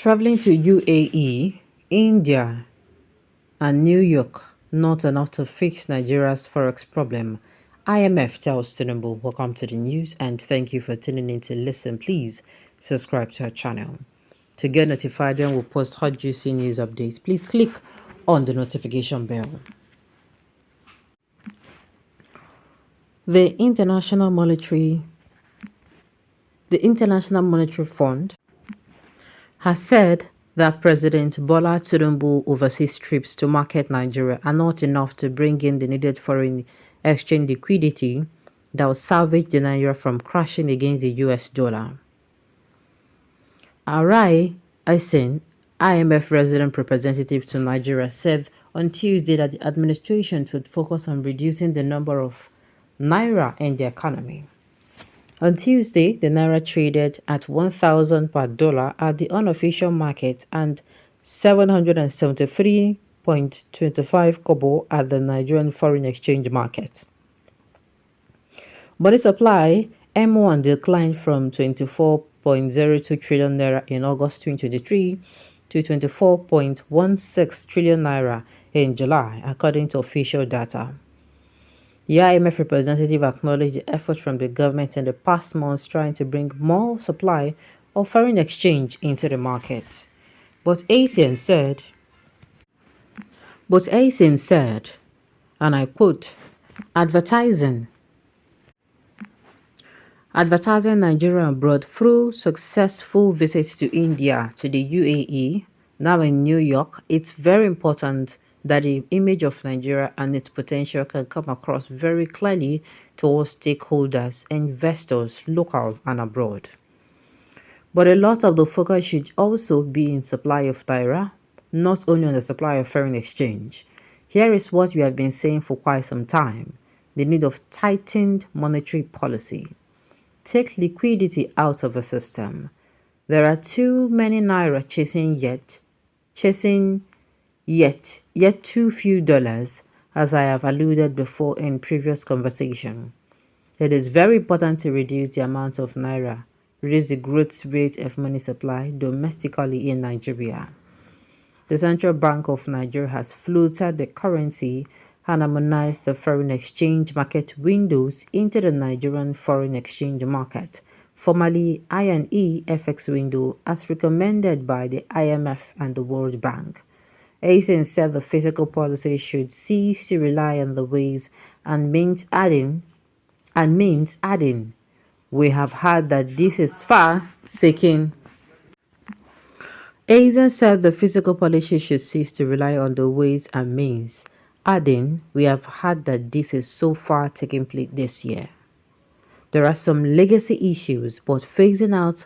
Traveling to UAE, India, and New York, not enough to fix Nigeria's forex problem. IMF tells Tinubu, welcome to the news and thank you for tuning in to listen. Please subscribe to our channel. To get notified when we post hot juicy news updates, please click on the notification bell. The International Monetary Fund has said that President Bola Tinubu overseas trips to market Nigeria are not enough to bring in the needed foreign exchange liquidity that will salvage the Naira from crashing against the US dollar. Arai Asin, IMF resident representative to Nigeria, said on Tuesday that the administration should focus on reducing the number of Naira in the economy. On Tuesday, the Naira traded at 1,000 per dollar at the unofficial market and 773.25 kobo at the Nigerian foreign exchange market. Money supply M1 declined from 24.02 trillion naira in August 2023 to 24.16 trillion naira in July, according to official data. The IMF representative acknowledged the effort from the government in the past months trying to bring more supply of foreign exchange into the market. But ASEAN said, and I quote, advertising Nigeria abroad through successful visits to India, to the UAE, now in New York, it's very important that the image of Nigeria and its potential can come across very clearly to all stakeholders, investors, local and abroad. But a lot of the focus should also be in supply of Naira, not only on the supply of foreign exchange. Here is what we have been saying for quite some time: the need of tightened monetary policy. Take liquidity out of the system. There are too many Naira chasing yet too few dollars, as I have alluded before in previous conversation. It is very important to reduce the amount of Naira, reduce the growth rate of money supply domestically in Nigeria. The Central Bank of Nigeria has floated the currency and harmonized the foreign exchange market windows into the Nigerian foreign exchange market, formerly I&E FX window, as recommended by the IMF and the World Bank. ASEAN said the fiscal policy should cease to rely on the ways and means adding. We have heard that this is far-seeking. ASEAN said the fiscal policy should cease to rely on the ways and means, adding, we have heard that this is so far taking place this year. There are some legacy issues, but phasing out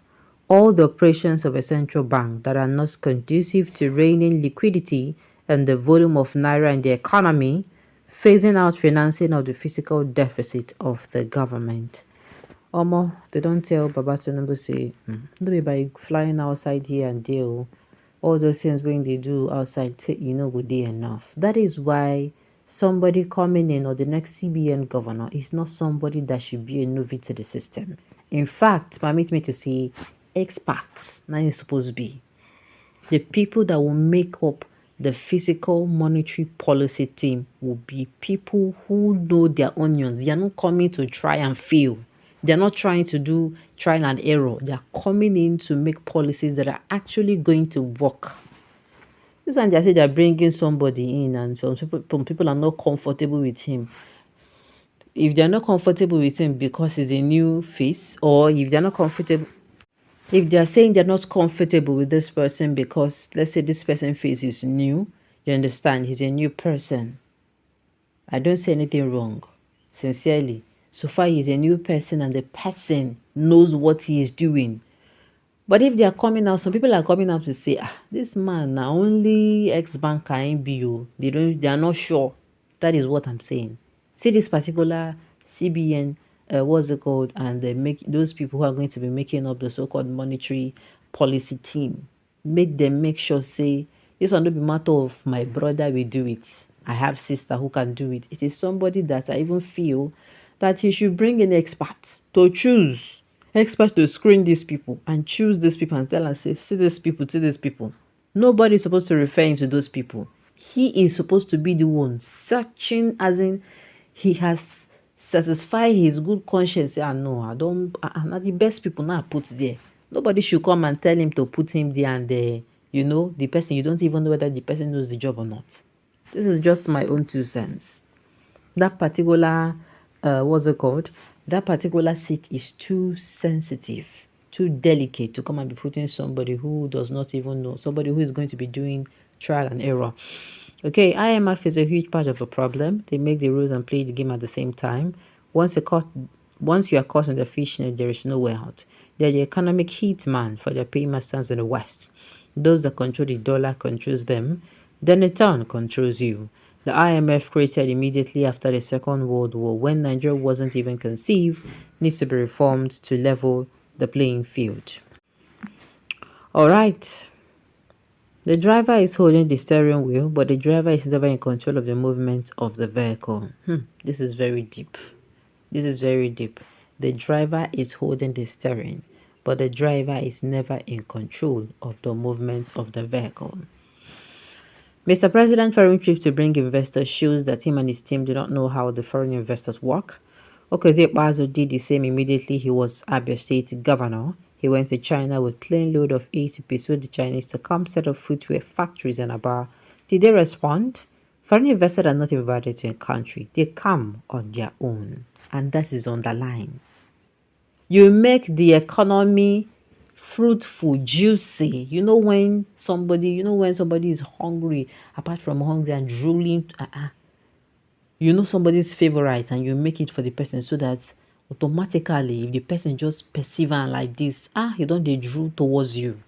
all the operations of a central bank that are not conducive to reigning liquidity and the volume of Naira in the economy, phasing out financing of the fiscal deficit of the government. Omo, they don't tell Baba Tinubu say, don't be by flying outside here and there. All those things when they do outside, would be enough. That is why somebody coming in or the next CBN governor is not somebody that should be a novice to the system. In fact, permit me to say, experts, now it's supposed to be. The people that will make up the fiscal monetary policy team will be people who know their onions. They are not coming to try and fail. They're not trying to do trial and error. They're coming in to make policies that are actually going to work. This time they say they're bringing somebody in and some people are not comfortable with him. If they're not comfortable with him because he's a new face, or if they're not comfortable, if they're saying they're not comfortable with this person because, let's say, this person's face is new, you understand, he's a new person. I don't say anything wrong, sincerely. So far, he's a new person and the person knows what he is doing. But if they are coming out, some people are coming out to say, this man, now only ex-banker MBO. They are not sure. That is what I'm saying. See this particular CBN, what's it called? And they make those people who are going to be making up the so-called monetary policy team. Make sure, say, this will not be matter of my brother will do it. I have sister who can do it. It is somebody that I even feel that he should bring an expert to choose. Experts to screen these people and choose these people and tell us, say, see these people, see these people. Nobody is supposed to refer him to those people. He is supposed to be the one searching, as in he has satisfied his good conscience. Say, no, I don't. Not the best people now put there. Nobody should come and tell him to put him there, and the person, you don't even know whether the person knows the job or not. This is just my own 2 cents. That particular, what's it called? That particular seat is too sensitive, too delicate to come and be putting somebody who does not even know, somebody who is going to be doing trial and error. Okay, IMF is a huge part of the problem. They make the rules and play the game at the same time. Once you are caught in the fishnet, there is no way out. They're the economic hitman for their paymasters in the West. Those that control the dollar controls them. Then a turn controls you. The IMF, created immediately after the Second World War when Nigeria wasn't even conceived, needs to be reformed to level the playing field. All right. The driver is holding the steering wheel, but the driver is never in control of the movement of the vehicle. This is very deep. This is very deep. The driver is holding the steering, but the driver is never in control of the movements of the vehicle. Mr. President foreign trip to bring investors shows that him and his team do not know how the foreign investors work. Okezie Bazo did the same immediately he was Abia State governor. He went to China with plane load of aid to persuade the Chinese to come set up footwear factories in Aba. Did they respond? Foreign investors are not invited to a country. They come on their own. And that is on the line. You make the economy fruitful, juicy. When somebody is hungry, apart from hungry and drooling, somebody's favorite, and you make it for the person so that automatically, if the person just perceive and like this, he don't dey drool towards you.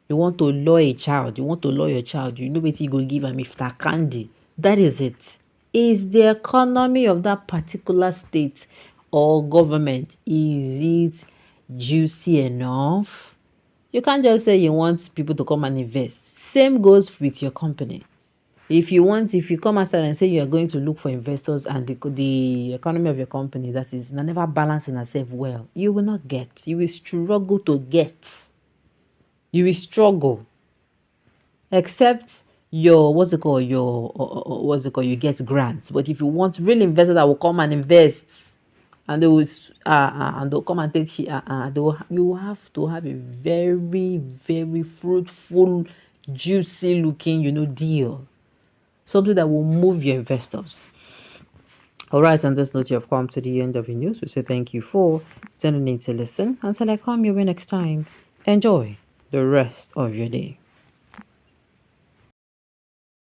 You want to lure a child, you want to lure your child, you know what you go give him if that candy. That is it. Is the economy of that particular state or government, is it juicy enough? You can't just say you want people to come and invest. Same goes with your company. If you come outside and say you are going to look for investors and the economy of your company that is never balancing itself well, you will not get. You will struggle to get. You will struggle. Except you get grants. But if you want real investors that will come and invest, and they'll come and take you have to have a very, very fruitful, juicy looking, deal. Something that will move your investors. All right, on this note, you have come to the end of the news. We say thank you for tuning in to listen. Until I come your way next time, enjoy the rest of your day.